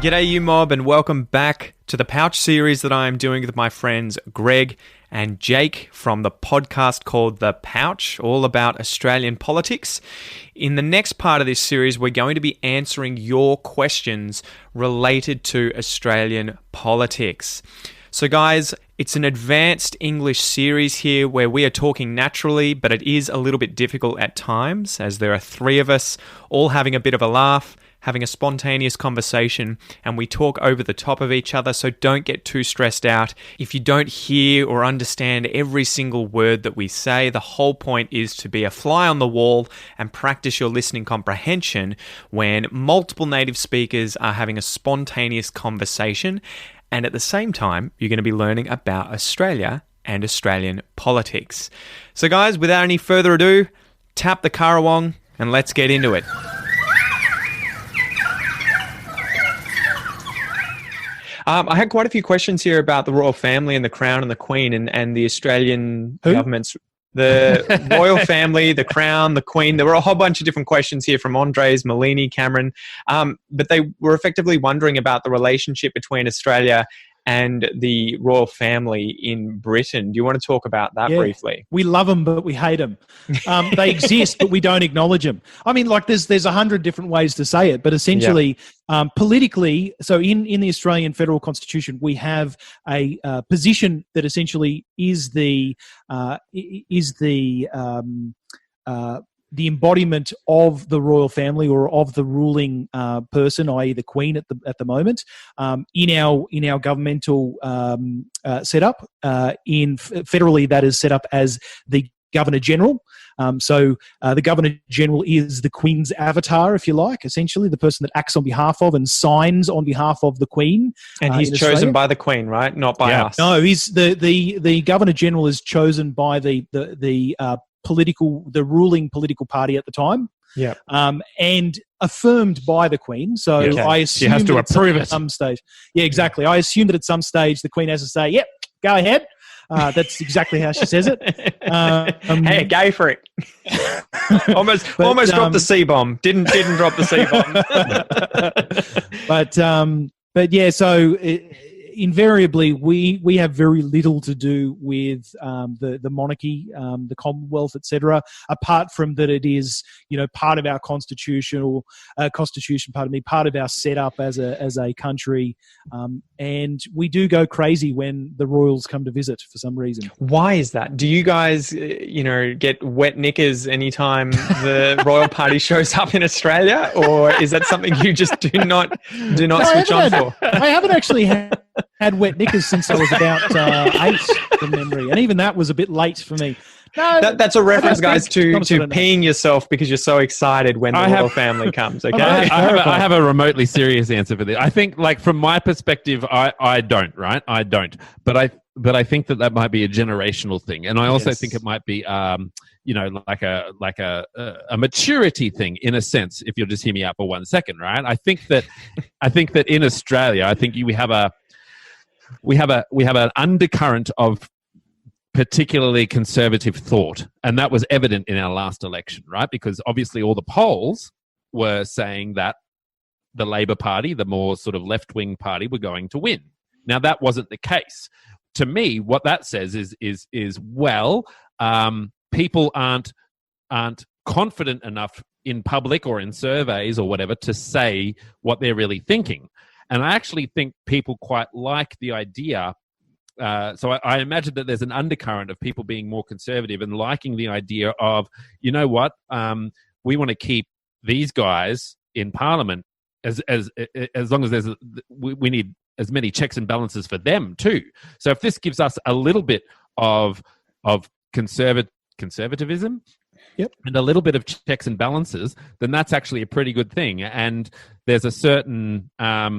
G'day you mob, and welcome back to the Pouch series that I am doing with my friends Greg and Jake from the podcast called The Pouch, all about Australian politics. In the next part of this series, we're going to be answering your questions related to Australian politics. So guys, it's an advanced English series here where we are talking naturally, but it is a little bit difficult at times as there are three of us all having a bit of a laugh, having a spontaneous conversation, and we talk over the top of each other, so don't get too stressed out. If you don't hear or understand every single word that we say, the whole point is to be a fly on the wall and practice your listening comprehension when multiple native speakers are having a spontaneous conversation, and at the same time, you're going to be learning about Australia and Australian politics. So guys, without any further ado, tap the Karawong and let's get into it. I had quite a few questions here about the royal family and the Crown and the Queen and the Australian government's... The royal family, the Crown, the Queen. There were a whole bunch of different questions here from Andres, Malini, Cameron. But they were effectively wondering about the relationship between Australia and the royal family in Britain. Do you want to talk about that briefly? We love them, but we hate them. They exist, but we don't acknowledge them. I mean, like there's 100 different ways to say it, but essentially, politically, so in the Australian Federal Constitution, we have a position that essentially is the embodiment of the royal family or of the ruling person, i.e., the Queen at the moment, in our governmental setup. Federally, that is set up as the Governor General. So the Governor General is the Queen's avatar, if you like, essentially the person that acts on behalf of and signs on behalf of the Queen. And he's chosen by the Queen, right? Not by us. No, he's the Governor General is chosen by the ruling political party at the time. Yeah. And affirmed by the Queen. So I assume she has to approve it at some stage. Yeah, exactly. I assume that at some stage the Queen has to say, "Yep, go ahead." That's exactly how she says it. Hey, go for it. almost dropped the C-bomb. Didn't drop the C-bomb. But yeah, so invariably we have very little to do with the monarchy, the Commonwealth, etc. Apart from that, it is part of our constitution, part of our setup as a country, and we do go crazy when the royals come to visit for some reason. Why is that? Do you guys, get wet knickers anytime the royal party shows up in Australia, or is that something you just do not switch on for? I haven't actually had wet knickers since I was about 8 from memory, and even that was a bit late for me. No, that's a reference, guys, to peeing yourself because you're so excited when the royal family comes. Okay, I have a remotely serious answer for this. I think, from my perspective, I don't. Right, I don't. But I think that might be a generational thing, and I also think it might be like a maturity thing in a sense. If you'll just hear me out for 1 second, right? I think that in Australia, we have an undercurrent of particularly conservative thought, and that was evident in our last election, right? Because obviously all the polls were saying that the Labor Party, the more sort of left-wing party, were going to win. Now that wasn't the case. To me, what that says is people aren't confident enough in public or in surveys or whatever to say what they're really thinking. And I actually think people quite like the idea. So I imagine that there's an undercurrent of people being more conservative and liking the idea of, we want to keep these guys in Parliament as long as we need as many checks and balances for them too. So if this gives us a little bit of conservatism, and a little bit of checks and balances, then that's actually a pretty good thing. And there's a certain, I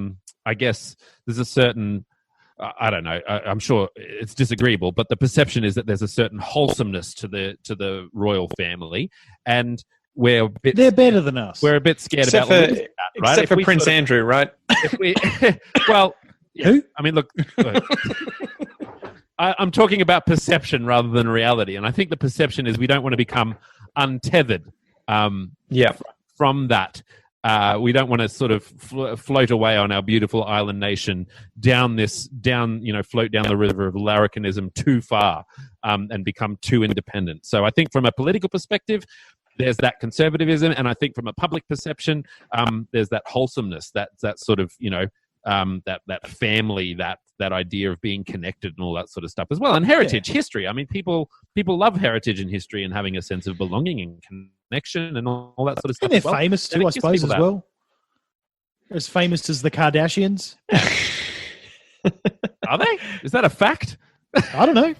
don't know. I'm sure it's disagreeable, but the perception is that there's a certain wholesomeness to the royal family, and they're better than us. We're a bit scared except about that, right? Except for Prince Andrew, right? Who? I mean, look. I'm talking about perception rather than reality, and I think the perception is we don't want to become untethered from that. We don't want to sort of float away on our beautiful island nation float down the river of larrikinism too far and become too independent. So I think from a political perspective, there's that conservatism, and I think from a public perception, there's that wholesomeness, that sort of, that family, that idea of being connected and all that sort of stuff as well. And heritage, history. I mean, people love heritage and history and having a sense of belonging and connection and all that sort of stuff. And they're famous too, I suppose, as well. They're as famous as the Kardashians. Are they? Is that a fact? I don't know.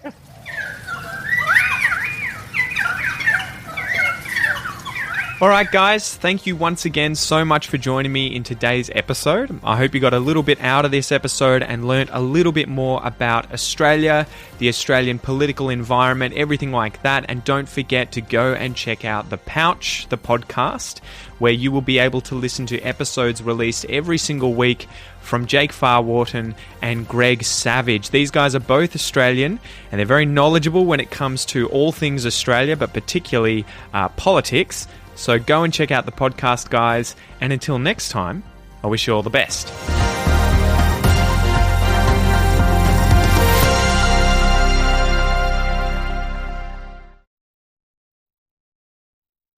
All right, guys, thank you once again so much for joining me in today's episode. I hope you got a little bit out of this episode and learnt a little bit more about Australia, the Australian political environment, everything like that. And don't forget to go and check out The Pouch, the podcast, where you will be able to listen to episodes released every single week from Jake Farwharton and Gregg Savage. These guys are both Australian, and they're very knowledgeable when it comes to all things Australia, but particularly politics. So go and check out the podcast, guys. And until next time, I wish you all the best.